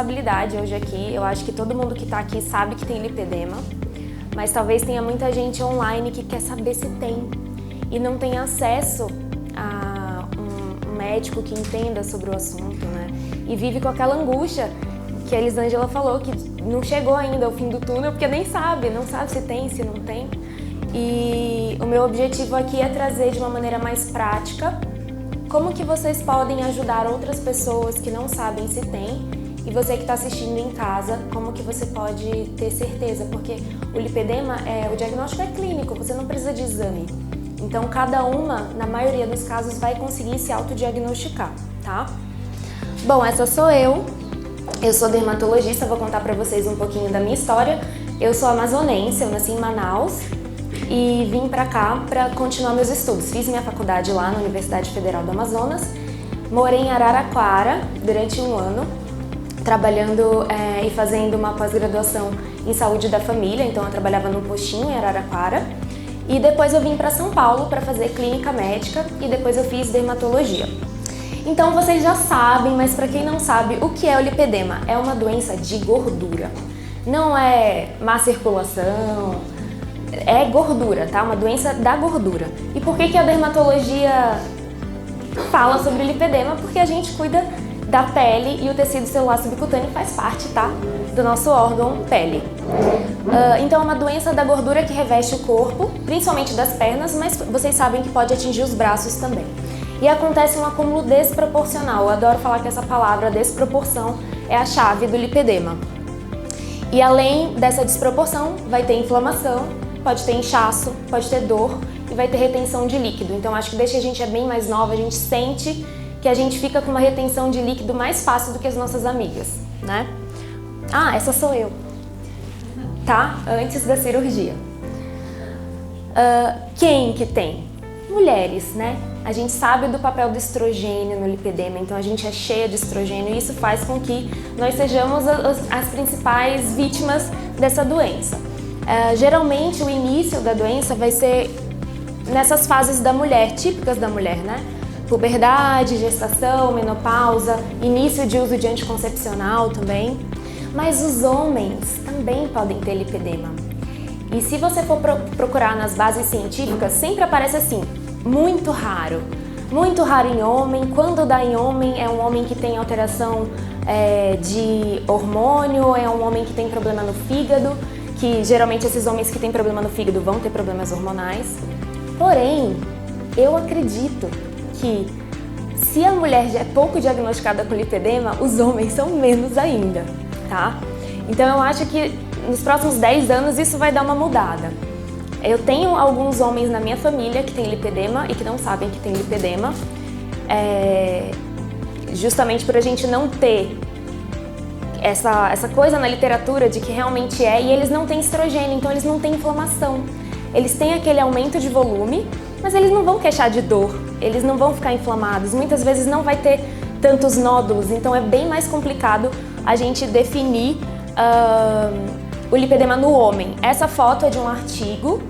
responsabilidade hoje aqui. Eu acho que todo mundo que está aqui sabe que tem lipedema, mas talvez tenha muita gente online que quer saber se tem e não tem acesso a um médico que entenda sobre o assunto, né? E vive com aquela angústia que a Elisângela falou, que não chegou ainda ao fim do túnel, porque nem sabe, não sabe se tem, se não tem. E o meu objetivo aqui é trazer de uma maneira mais prática como que vocês podem ajudar outras pessoas que não sabem se tem, e você que está assistindo em casa, como que você pode ter certeza, porque o lipedema, o diagnóstico é clínico, você não precisa de exame. Então cada uma, na maioria dos casos, vai conseguir se autodiagnosticar, tá? Bom, essa sou eu sou dermatologista, vou contar para vocês um pouquinho da minha história. Eu sou amazonense, eu nasci em Manaus e vim para cá para continuar meus estudos. Fiz minha faculdade lá na Universidade Federal do Amazonas, morei em Araraquara durante um ano, trabalhando e fazendo uma pós-graduação em saúde da família, então eu trabalhava num postinho em Araraquara. E depois eu vim para São Paulo para fazer clínica médica e depois eu fiz dermatologia. Então vocês já sabem, mas para quem não sabe, o que é o lipedema? É uma doença de gordura. Não é má circulação, é gordura, tá? Uma doença da gordura. E por que a dermatologia fala sobre lipedema? Porque a gente cuida da pele e o tecido celular subcutâneo faz parte, tá? Do nosso órgão pele. Então é uma doença da gordura que reveste o corpo, principalmente das pernas, mas vocês sabem que pode atingir os braços também. E acontece um acúmulo desproporcional. Eu adoro falar que essa palavra desproporção é a chave do lipedema. E além dessa desproporção, vai ter inflamação, pode ter inchaço, pode ter dor e vai ter retenção de líquido. Então acho que desde que a gente é bem mais nova, a gente sente que a gente fica com uma retenção de líquido mais fácil do que as nossas amigas, né? Ah, essa sou eu, tá? Antes da cirurgia. Quem que tem? Mulheres, né? A gente sabe do papel do estrogênio no lipedema, então a gente é cheia de estrogênio e isso faz com que nós sejamos as principais vítimas dessa doença. Geralmente o início da doença vai ser nessas fases da mulher, típicas da mulher, né? Puberdade, gestação, menopausa, início de uso de anticoncepcional também. Mas os homens também podem ter lipedema. E se você for procurar nas bases científicas, sempre aparece assim, muito raro em homem. Quando dá em homem, é um homem que tem alteração de hormônio, é um homem que tem problema no fígado, que geralmente esses homens que têm problema no fígado vão ter problemas hormonais. Porém, eu acredito que se a mulher já é pouco diagnosticada com lipedema, os homens são menos ainda, tá? Então eu acho que nos próximos 10 anos isso vai dar uma mudada. Eu tenho alguns homens na minha família que têm lipedema e que não sabem que têm lipedema, justamente por a gente não ter essa coisa na literatura de que realmente e eles não têm estrogênio, então eles não têm inflamação. Eles têm aquele aumento de volume, mas eles não vão queixar de dor, eles não vão ficar inflamados, muitas vezes não vai ter tantos nódulos, então é bem mais complicado a gente definir o lipedema no homem. Essa foto é de um artigo,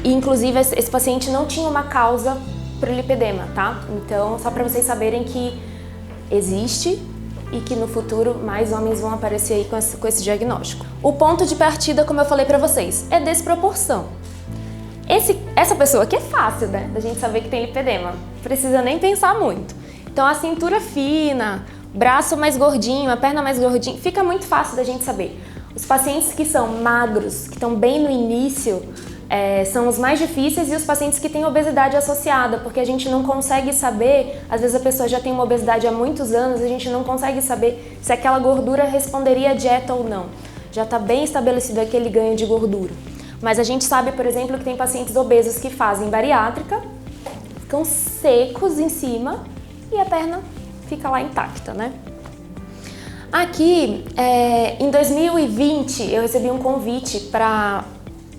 e inclusive esse paciente não tinha uma causa para o lipedema, tá? Então, só para vocês saberem que existe e que no futuro mais homens vão aparecer aí com esse diagnóstico. O ponto de partida, como eu falei para vocês, é desproporção. Essa pessoa aqui é fácil, né? Da gente saber que tem lipedema, não precisa nem pensar muito. Então a cintura fina, braço mais gordinho, a perna mais gordinha, fica muito fácil da gente saber. Os pacientes que são magros, que estão bem no início, são os mais difíceis, e os pacientes que têm obesidade associada, porque a gente não consegue saber, às vezes a pessoa já tem uma obesidade há muitos anos, a gente não consegue saber se aquela gordura responderia à dieta ou não. Já está bem estabelecido aquele ganho de gordura. Mas a gente sabe, por exemplo, que tem pacientes obesos que fazem bariátrica, ficam secos em cima e a perna fica lá intacta, né? Aqui, em 2020, eu recebi um convite para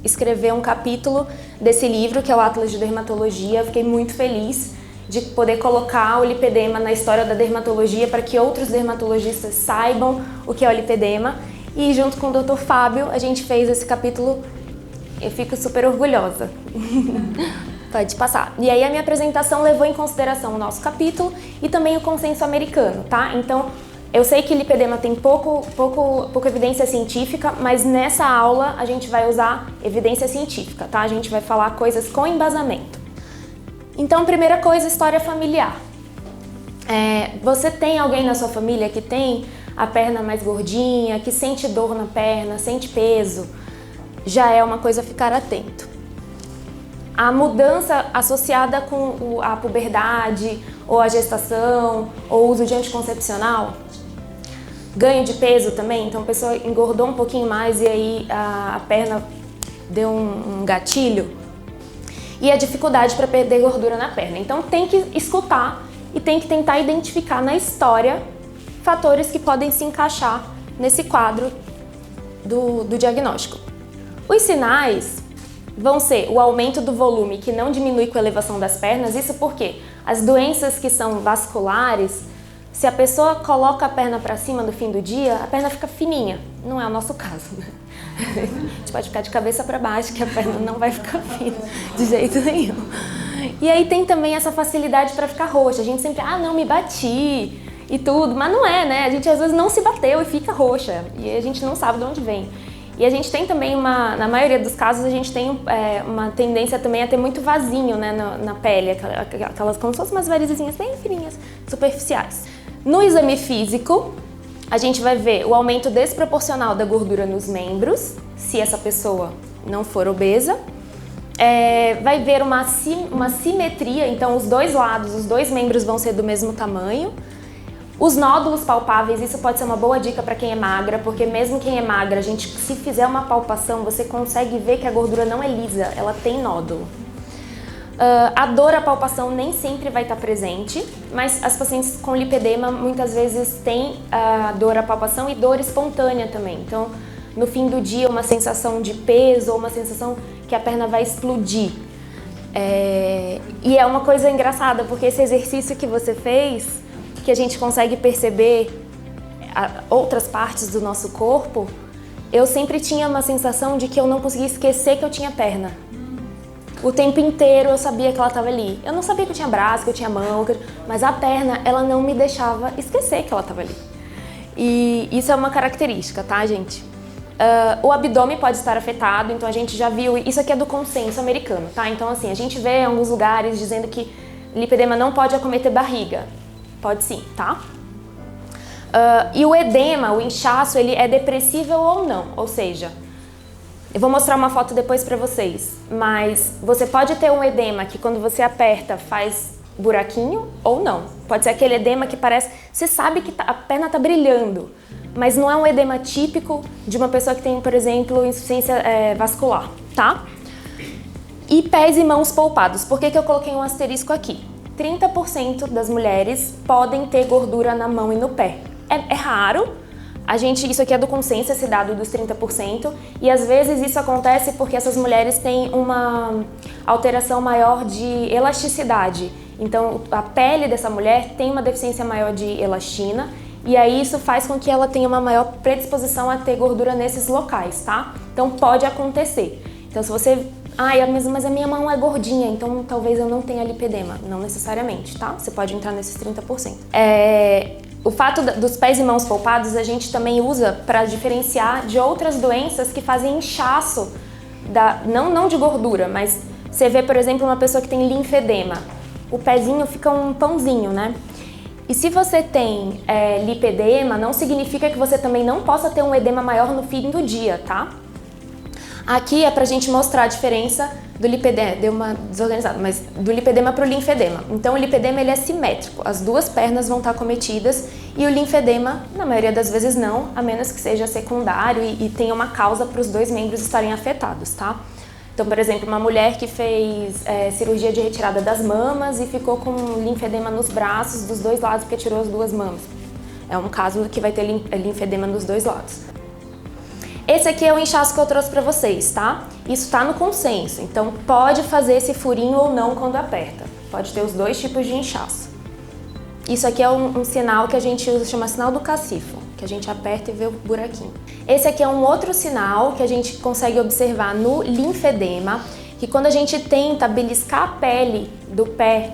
escrever um capítulo desse livro, que é o Atlas de Dermatologia. Eu fiquei muito feliz de poder colocar o lipedema na história da dermatologia para que outros dermatologistas saibam o que é o lipedema. E junto com o Dr. Fábio, a gente fez esse capítulo. Eu fico super orgulhosa. Pode passar. E aí a minha apresentação levou em consideração o nosso capítulo e também o consenso americano, tá? Então, Eu sei que lipedema tem pouca evidência científica, mas nessa aula a gente vai usar evidência científica, tá? A gente vai falar coisas com embasamento. Então, primeira coisa, história familiar. Você tem alguém na sua família que tem a perna mais gordinha, que sente dor na perna, sente peso? Já é uma coisa a ficar atento. A mudança associada com a puberdade, ou a gestação, ou o uso de anticoncepcional. Ganho de peso também, então a pessoa engordou um pouquinho mais e aí a perna deu um gatilho. E a dificuldade para perder gordura na perna. Então tem que escutar e tem que tentar identificar na história fatores que podem se encaixar nesse quadro do diagnóstico. Os sinais vão ser o aumento do volume, que não diminui com a elevação das pernas. Isso porque as doenças que são vasculares, se a pessoa coloca a perna para cima no fim do dia, a perna fica fininha. Não é o nosso caso, né? A gente pode ficar de cabeça para baixo, que a perna não vai ficar fina de jeito nenhum. E aí tem também essa facilidade para ficar roxa. A gente sempre, não me bati e tudo, mas não é, né? A gente às vezes não se bateu e fica roxa e a gente não sabe de onde vem. E a gente tem também na maioria dos casos, a gente tem uma tendência também a ter muito vasinho, né, na pele, aquelas como se fossem umas varizezinhas bem fininhas, superficiais. No exame físico, a gente vai ver o aumento desproporcional da gordura nos membros, se essa pessoa não for obesa. Vai ver uma simetria, então os dois lados, os dois membros vão ser do mesmo tamanho. Os nódulos palpáveis, isso pode ser uma boa dica para quem é magra, porque mesmo quem é magra, se fizer uma palpação, você consegue ver que a gordura não é lisa, ela tem nódulo. A dor à palpação nem sempre vai estar presente, mas as pacientes com lipedema muitas vezes têm dor à palpação e dor espontânea também. Então, no fim do dia, uma sensação de peso ou uma sensação que a perna vai explodir. E é uma coisa engraçada, porque esse exercício que você fez, que a gente consegue perceber outras partes do nosso corpo, eu sempre tinha uma sensação de que eu não conseguia esquecer que eu tinha perna. O tempo inteiro eu sabia que ela estava ali. Eu não sabia que eu tinha braço, que eu tinha mão, mas a perna, ela não me deixava esquecer que ela estava ali. E isso é uma característica, tá, gente? O abdômen pode estar afetado, então a gente já viu, isso aqui é do consenso americano, tá? Então assim, a gente vê em alguns lugares dizendo que lipedema não pode acometer barriga. Pode sim, tá? E o edema, o inchaço, ele é depressível ou não, ou seja, eu vou mostrar uma foto depois pra vocês, mas você pode ter um edema que quando você aperta faz buraquinho ou não. Pode ser aquele edema que parece, você sabe que a perna tá brilhando, mas não é um edema típico de uma pessoa que tem, por exemplo, insuficiência vascular, tá? E pés e mãos polpados. Por que eu coloquei um asterisco aqui? 30% das mulheres podem ter gordura na mão e no pé. É raro, isso aqui é do consenso, esse dado dos 30%, e às vezes isso acontece porque essas mulheres têm uma alteração maior de elasticidade. Então a pele dessa mulher tem uma deficiência maior de elastina, e aí isso faz com que ela tenha uma maior predisposição a ter gordura nesses locais, tá? Então pode acontecer. Então se você... mas a minha mão é gordinha, então talvez eu não tenha lipedema. Não necessariamente, tá? Você pode entrar nesses 30%. O fato dos pés e mãos polpados a gente também usa para diferenciar de outras doenças que fazem inchaço, não de gordura, mas você vê, por exemplo, uma pessoa que tem linfedema. O pezinho fica um pãozinho, né? E se você tem lipedema, não significa que você também não possa ter um edema maior no fim do dia, tá? Aqui é pra gente mostrar a diferença do lipedema, deu uma desorganizada, mas do lipedema pro linfedema. Então o lipedema ele é simétrico, as duas pernas vão estar acometidas e o linfedema, na maioria das vezes não, a menos que seja secundário e tenha uma causa para os dois membros estarem afetados, tá? Então, por exemplo, uma mulher que fez cirurgia de retirada das mamas e ficou com linfedema nos braços dos dois lados porque tirou as duas mamas. É um caso que vai ter linfedema nos dois lados. Esse aqui é o inchaço que eu trouxe para vocês, tá? Isso tá no consenso, então pode fazer esse furinho ou não quando aperta. Pode ter os dois tipos de inchaço. Isso aqui é um sinal que a gente usa, chama sinal do cacifo, que a gente aperta e vê o buraquinho. Esse aqui é um outro sinal que a gente consegue observar no linfedema, que quando a gente tenta beliscar a pele do pé,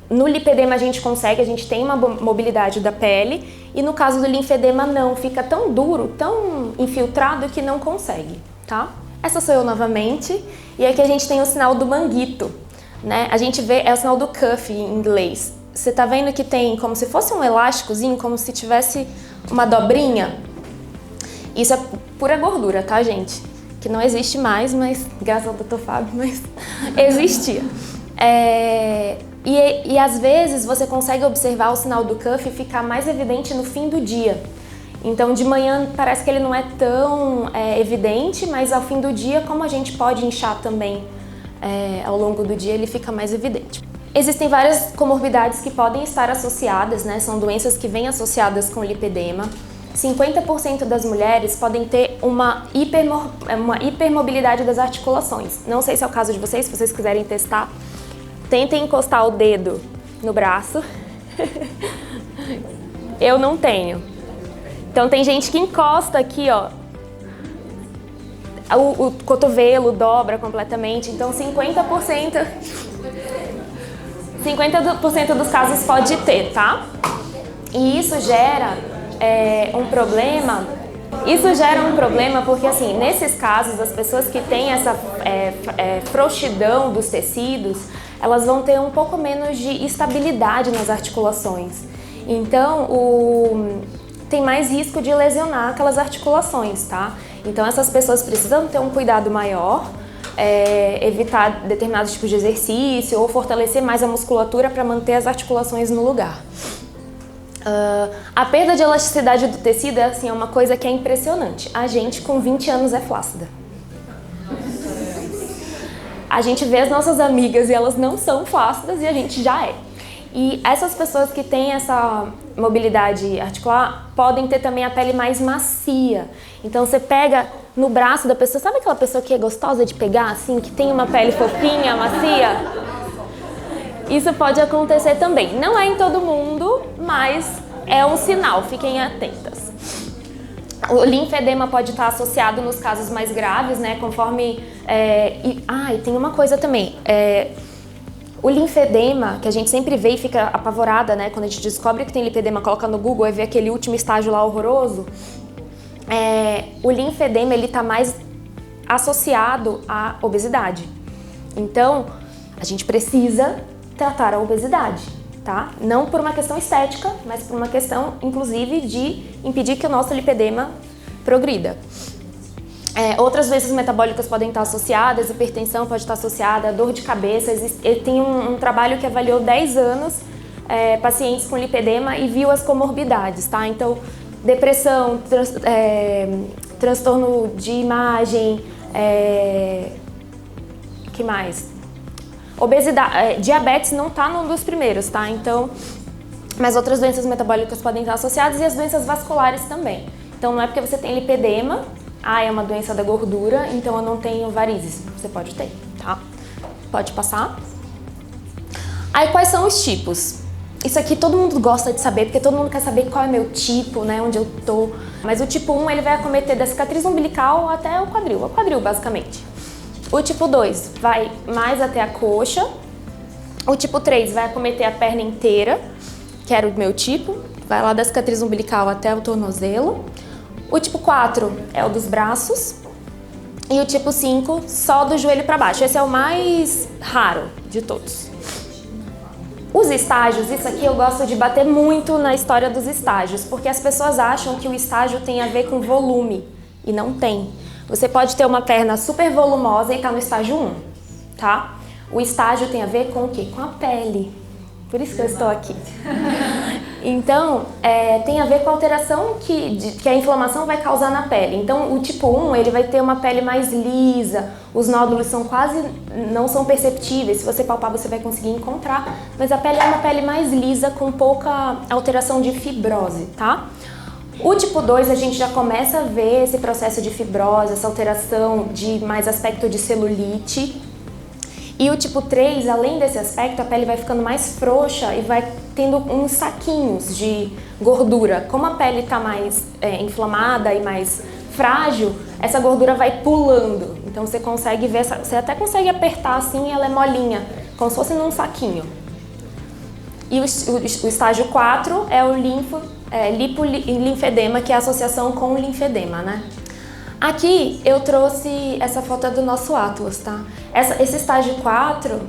No lipedema a gente consegue, a gente tem uma mobilidade da pele, e no caso do linfedema não, fica tão duro, tão infiltrado que não consegue, tá? Essa sou eu novamente, e aqui a gente tem o sinal do manguito, né? A gente vê, é o sinal do cuff em inglês. Você tá vendo que tem como se fosse um elásticozinho, como se tivesse uma dobrinha? Isso é pura gordura, tá, gente? Que não existe mais, mas graças ao Dr. Fábio, mas existia. E às vezes você consegue observar o sinal do cuff ficar mais evidente no fim do dia. Então de manhã parece que ele não é tão evidente, mas ao fim do dia, como a gente pode inchar também ao longo do dia, ele fica mais evidente. Existem várias comorbidades que podem estar associadas, né? São doenças que vêm associadas com lipedema. 50% das mulheres podem ter uma hipermobilidade das articulações. Não sei se é o caso de vocês, se vocês quiserem testar. Tentem encostar o dedo no braço. Eu não tenho. Então tem gente que encosta aqui, ó. O cotovelo dobra completamente. Então 50% dos casos pode ter, tá? E isso gera um problema. Isso gera um problema porque, assim, nesses casos, as pessoas que têm essa frouxidão dos tecidos, elas vão ter um pouco menos de estabilidade nas articulações. Então, tem mais risco de lesionar aquelas articulações, tá? Então, essas pessoas precisam ter um cuidado maior, evitar determinados tipos de exercício ou fortalecer mais a musculatura para manter as articulações no lugar. A perda de elasticidade do tecido é uma coisa que é impressionante. A gente com 20 anos é flácida. A gente vê as nossas amigas e elas não são flácidas e a gente já é. E essas pessoas que têm essa mobilidade articular podem ter também a pele mais macia. Então você pega no braço da pessoa, sabe aquela pessoa que é gostosa de pegar, assim, que tem uma pele fofinha, macia? Isso pode acontecer também. Não é em todo mundo, mas é um sinal, fiquem atentas. O linfedema pode estar associado nos casos mais graves, né? Conforme... e tem uma coisa também. O linfedema, que a gente sempre vê e fica apavorada, né? Quando a gente descobre que tem linfedema, coloca no Google e vê aquele último estágio lá horroroso. O linfedema, ele tá mais associado à obesidade. Então, a gente precisa tratar a obesidade, tá? Não por uma questão estética, mas por uma questão, inclusive, de impedir que o nosso lipedema progrida. Outras doenças metabólicas podem estar associadas, hipertensão pode estar associada, dor de cabeça. Tem um trabalho que avaliou 10 anos pacientes com lipedema e viu as comorbidades, tá? Então, depressão, transtorno de imagem, que mais? Obesidade, diabetes não está num dos primeiros, tá? Então, mas outras doenças metabólicas podem estar associadas e as doenças vasculares também. Então, não é porque você tem lipedema, é uma doença da gordura, então eu não tenho varizes. Você pode ter, tá? Pode passar. Aí, quais são os tipos? Isso aqui todo mundo gosta de saber, porque todo mundo quer saber qual é meu tipo, né? Onde eu tô. Mas o tipo 1, ele vai acometer da cicatriz umbilical até o quadril basicamente. O tipo 2 vai mais até a coxa. O tipo 3 vai acometer a perna inteira, que era o meu tipo. Vai lá da cicatriz umbilical até o tornozelo. O tipo 4 é o dos braços. E o tipo 5 só do joelho para baixo. Esse é o mais raro de todos. Os estágios, isso aqui eu gosto de bater muito na história dos estágios, porque as pessoas acham que o estágio tem a ver com volume, e não tem. Você pode ter uma perna super volumosa e estar no estágio 1, tá? O estágio tem a ver com o quê? Com a pele. Por isso que eu estou aqui. Então, tem a ver com a alteração que a inflamação vai causar na pele. Então, o tipo 1, ele vai ter uma pele mais lisa, os nódulos não são perceptíveis. Se você palpar, você vai conseguir encontrar, mas a pele é uma pele mais lisa, com pouca alteração de fibrose, tá? O tipo 2, a gente já começa a ver esse processo de fibrose, essa alteração de mais aspecto de celulite. E o tipo 3, além desse aspecto, a pele vai ficando mais frouxa e vai tendo uns saquinhos de gordura. Como a pele está mais inflamada e mais frágil, essa gordura vai pulando. Então você consegue ver, você até consegue apertar assim e ela é molinha, como se fosse num saquinho. E o estágio 4 é o lipolinfedema, que é a associação com o linfedema, né? Aqui eu trouxe essa foto do nosso Atlas, tá? Esse estágio 4,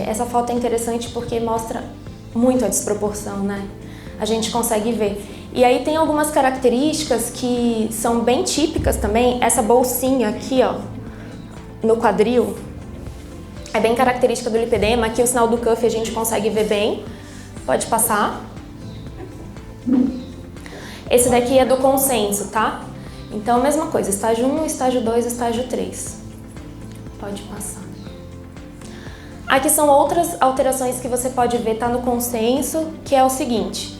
essa foto é interessante porque mostra muito a desproporção, né? A gente consegue ver. E aí tem algumas características que são bem típicas também. Essa bolsinha aqui, ó, no quadril, é bem característica do lipedema. Aqui o sinal do cuff a gente consegue ver bem. Pode passar. Esse daqui é do consenso, tá? Então, mesma coisa, estágio 1, estágio 2, estágio 3. Pode passar. Aqui são outras alterações que você pode ver, tá no consenso, que é o seguinte.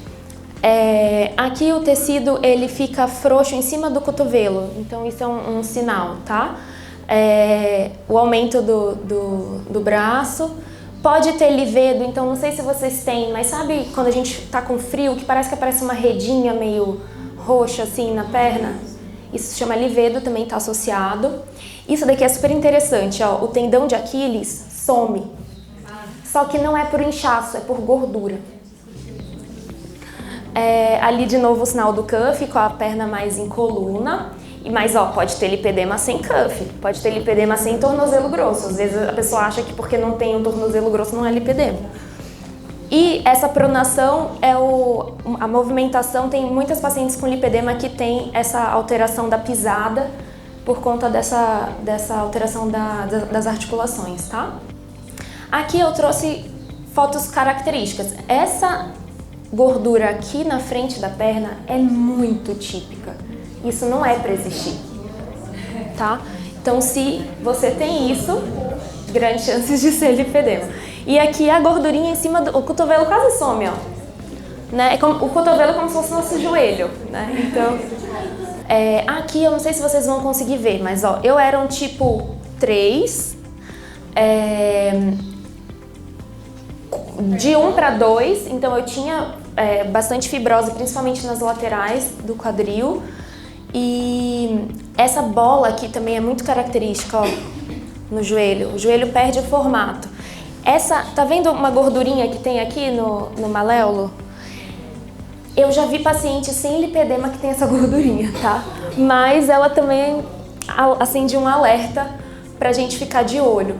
Aqui o tecido, ele fica frouxo em cima do cotovelo, então isso é um sinal, tá? O aumento do braço. Pode ter livedo, então não sei se vocês têm, mas sabe quando a gente tá com frio, que aparece uma redinha meio roxa assim na perna? Isso se chama livedo, também está associado. Isso daqui é super interessante, ó, o tendão de Aquiles some. Só que não é por inchaço, é por gordura. Ali de novo o sinal do cuff, com a perna mais em coluna. Mas ó, pode ter lipedema sem cuff, pode ter lipedema sem tornozelo grosso. Às vezes a pessoa acha que porque não tem um tornozelo grosso não é lipedema. E essa pronação a movimentação, tem muitas pacientes com lipedema que tem essa alteração da pisada por conta dessa alteração das articulações, tá? Aqui eu trouxe fotos características. Essa gordura aqui na frente da perna é muito típica. Isso não é para existir, tá? Então, se você tem isso, grandes chances de ser lipedema. E aqui a gordurinha em cima do... O cotovelo quase some, ó. Né? O cotovelo é como se fosse nosso joelho, né? Então, aqui eu não sei se vocês vão conseguir ver, mas ó, eu era um tipo 3, de 1 para 2, então eu tinha bastante fibrose, principalmente nas laterais do quadril. E essa bola aqui também é muito característica, ó, no joelho. O joelho perde o formato. Tá vendo uma gordurinha que tem aqui no maléolo? Eu já vi paciente sem lipedema que tem essa gordurinha, tá? Mas ela também acende um alerta pra gente ficar de olho.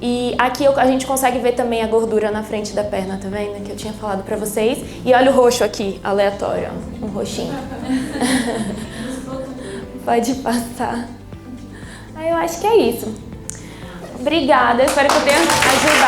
E aqui a gente consegue ver também a gordura na frente da perna, tá vendo? Que eu tinha falado pra vocês. E olha o roxo aqui, aleatório, ó, um roxinho. Pode passar. Eu acho que é isso. Obrigada, espero que eu tenha ajudado.